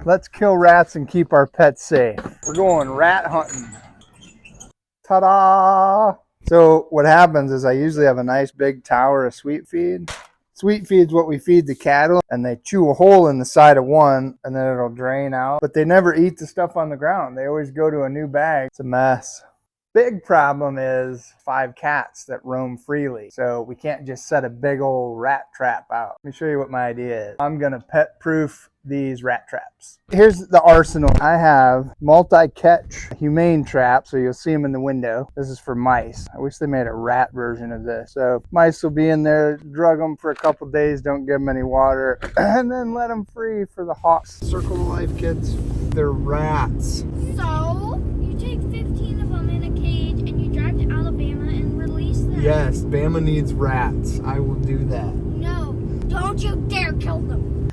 Let's kill rats and keep our pets safe. We're going rat hunting. Ta-da! So what happens is I usually have a nice big tower of sweet feed. Sweet feed's what we feed the cattle, and they chew a hole in the side of one, and then it'll drain out. But they never eat the stuff on the ground. They always go to a new bag. It's a mess. Big problem is 5 cats that roam freely. So we can't just set a big old rat trap out. Let me show you what my idea is. I'm gonna pet proof these rat traps. Here's the arsenal. I have multi-catch humane traps, so you'll see them in the window. This is for mice. I wish they made a rat version of this. So mice will be in there, drug them for a couple days, don't give them any water, and then let them free for the hawks. Circle of life, kids. They're rats. So you take 15 of them in a cage and you drive to Alabama and release them? Yes, Bama needs rats. I will do that. No, don't you dare kill them.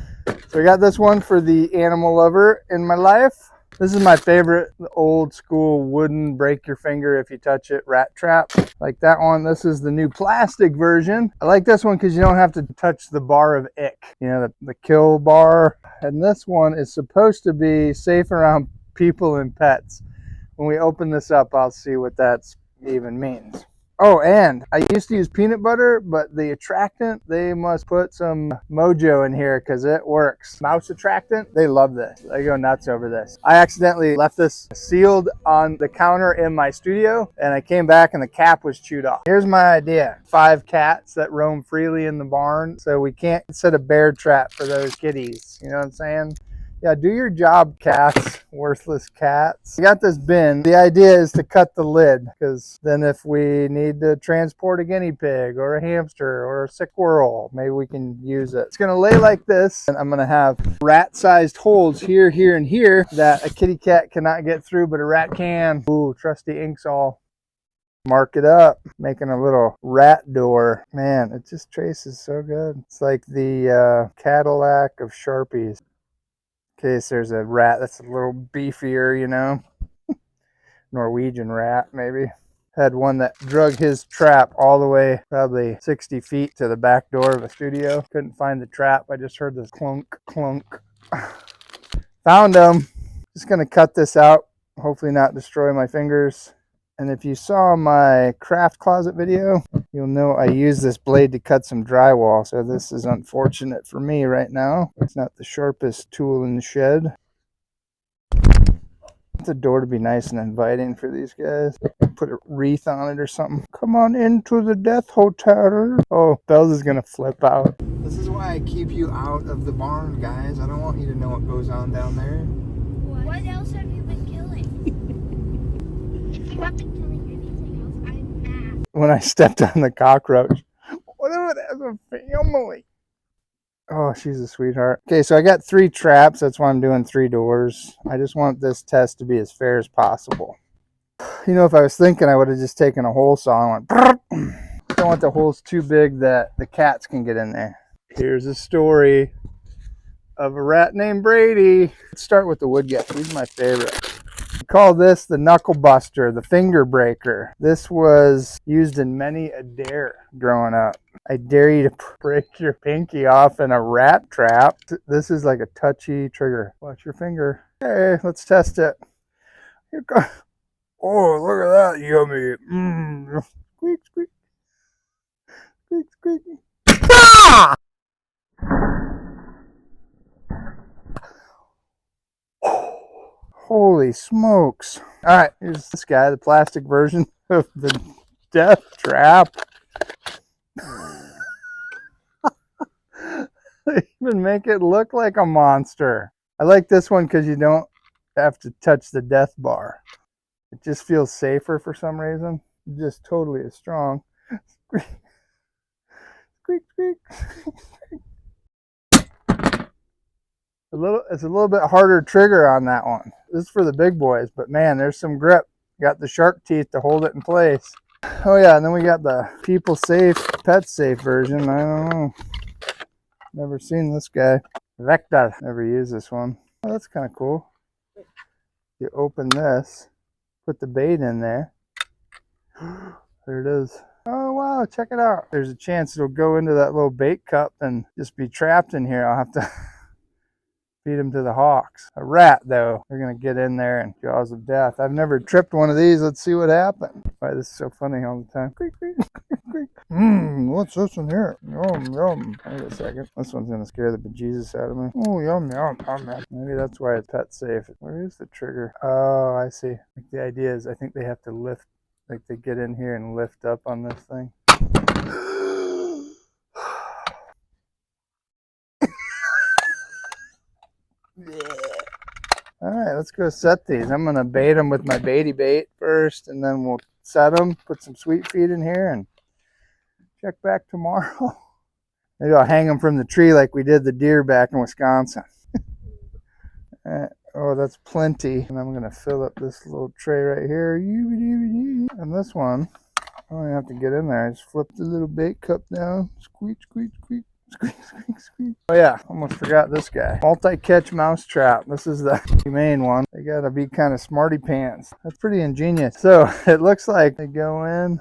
So I got this one for the animal lover in my life. This is my favorite old school wooden break your finger if you touch it rat trap. Like that one. This is the new plastic version. I like this one because you don't have to touch the bar of ick. You know, the kill bar. And this one is supposed to be safe around people and pets. When we open this up, I'll see what that even means. Oh, and I used to use peanut butter, but the attractant, they must put some mojo in here because it works. Mouse attractant, they love this. They go nuts over this. I accidentally left this sealed on the counter in my studio, and I came back and the cap was chewed off. Here's my idea. 5 cats that roam freely in the barn, so we can't set a bear trap for those kitties. You know what I'm saying? Yeah, do your job, cats, worthless cats. I got this bin. The idea is to cut the lid, because then if we need to transport a guinea pig or a hamster or a squirrel, maybe we can use it. It's gonna lay like this, and I'm gonna have rat-sized holes here, here, and here that a kitty cat cannot get through, but a rat can. Ooh, trusty Inksol. Mark it up, making a little rat door. Man, it just traces so good. It's like the Cadillac of Sharpies. In case there's a rat that's a little beefier, you know. Norwegian rat, maybe. Had one that drug his trap all the way probably 60 feet to the back door of a studio. Couldn't find the trap. I just heard this clunk, clunk. Found him. Just gonna cut this out. Hopefully not destroy my fingers. And if you saw my craft closet video, you'll know I use this blade to cut some drywall. So this is unfortunate for me right now. It's not the sharpest tool in the shed. Want the door to be nice and inviting for these guys. Put a wreath on it or something. Come on into the death hotel. Oh, Bells is gonna flip out. This is why I keep you out of the barn, guys. I don't want you to know what goes on down there. What else have you been killing? If you have been killing anything else, I'm mad. When I stepped on the cockroach. What if it has a family? Oh, she's a sweetheart. Okay, so I got 3 traps. That's why I'm doing 3 doors. I just want this test to be as fair as possible. You know, if I was thinking, I would have just taken a hole saw and went. I don't want the holes too big that the cats can get in there. Here's a story of a rat named Brady. Let's start with the wood gutter. He's my favorite. We call this the knuckle buster, the finger breaker. This was used in many a dare growing up. I dare you to break your pinky off in a rat trap. This is like a touchy trigger. Watch your finger. Okay, let's test it. Here goes. Oh, look at that, yummy. Squeak, squeak. Squeak, squeak. Ah! Holy smokes. All right, here's this guy, the plastic version of the death trap. They even make it look like a monster. I like this one because you don't have to touch the death bar. It just feels safer for some reason. It just totally is strong. Squeak, squeak, squeak. It's a little bit harder trigger on that one. This is for the big boys, but man, there's some grip. Got the shark teeth to hold it in place. Oh yeah, and then we got the people safe, pet safe version. I don't know. Never seen this guy. Vector. Never used this one. Oh, that's kind of cool. You open this, put the bait in there. There it is. Oh wow, check it out. There's a chance it'll go into that little bait cup and just be trapped in here. I'll have to Feed them to the hawks. A rat, though, they're going to get in there and jaws of death. I've never tripped one of these. Let's see what happens. Why, this is so funny all the time. Creak, creak, creak, creak. What's this one here? Yum, yum. Wait a second. This one's going to scare the bejesus out of me. Oh, yum, yum, yum, yum. Maybe that's why it's pet safe. Where is the trigger? Oh, I see. Like the idea is I think they have to lift, like they get in here and lift up on this thing. All right, let's go set these. I'm going to bait them with my baity bait first, and then we'll set them, put some sweet feed in here, and check back tomorrow. Maybe I'll hang them from the tree like we did the deer back in Wisconsin. Oh, that's plenty. And I'm going to fill up this little tray right here. And this one, I don't even have to get in there. I just flip the little bait cup down. Squeak, squeak, squeak. Squeak, squeak, squeak. Oh yeah, almost forgot this guy. Multi-catch mouse trap. This is the humane one. They gotta be kind of smarty pants. That's pretty ingenious. So it looks like they go in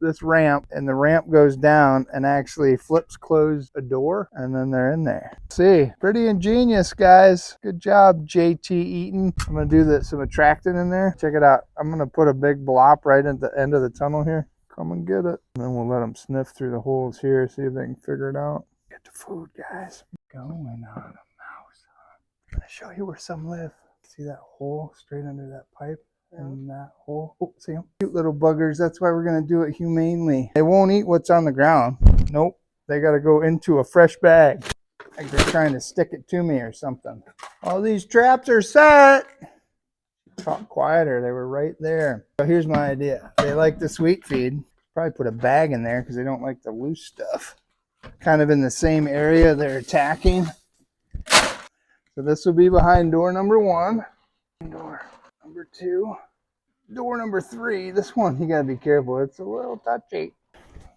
this ramp, and the ramp goes down and actually flips closed a door, and then they're in there. See, pretty ingenious, guys. Good job, JT Eaton. I'm gonna do some attractant in there. Check it out. I'm gonna put a big blop right at the end of the tunnel here. Come and get it. And then we'll let them sniff through the holes here, see if they can figure it out. Get the food, guys. Going on a mouse. I'm gonna show you where some live. See that hole straight under that pipe? In that hole. Oh, see them? Cute little buggers. That's why we're gonna do it humanely. They won't eat what's on the ground. Nope. They gotta go into a fresh bag. Like they're trying to stick it to me or something. All these traps are set. Talk quieter. They were right there. So here's my idea. They like the sweet feed. Probably put a bag in there because they don't like the loose stuff. Kind of in the same area they're attacking. So this will be behind door number 1. Door number 2. Door number 3. This one, you gotta be careful. It's a little touchy.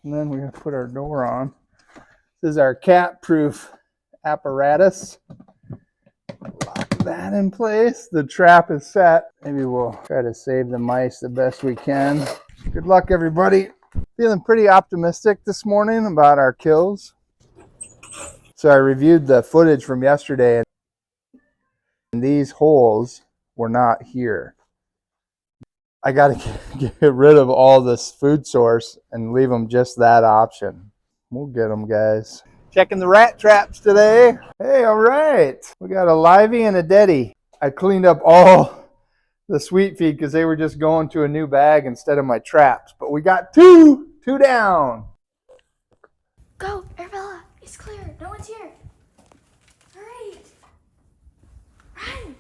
And then we're gonna put our door on. This is our cat-proof apparatus. Lock that in place. The trap is set. Maybe we'll try to save the mice the best we can. Good luck, everybody. Feeling pretty optimistic this morning about our kills. So I reviewed the footage from yesterday, and these holes were not here. I got to get rid of all this food source and leave them just that option. We'll get them, guys. Checking the rat traps today. Hey, all right. We got a livey and a deadie. I cleaned up all the sweet feed because they were just going to a new bag instead of my traps. But we got two down. Go, Arabella. It's clear. No one's here. All right. Run.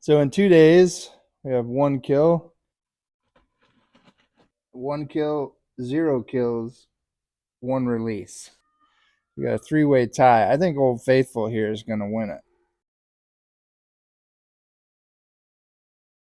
So in 2 days, we have 1 kill. 1 kill, 0 kills, 1 release. We got a 3-way tie. I think Old Faithful here is going to win it.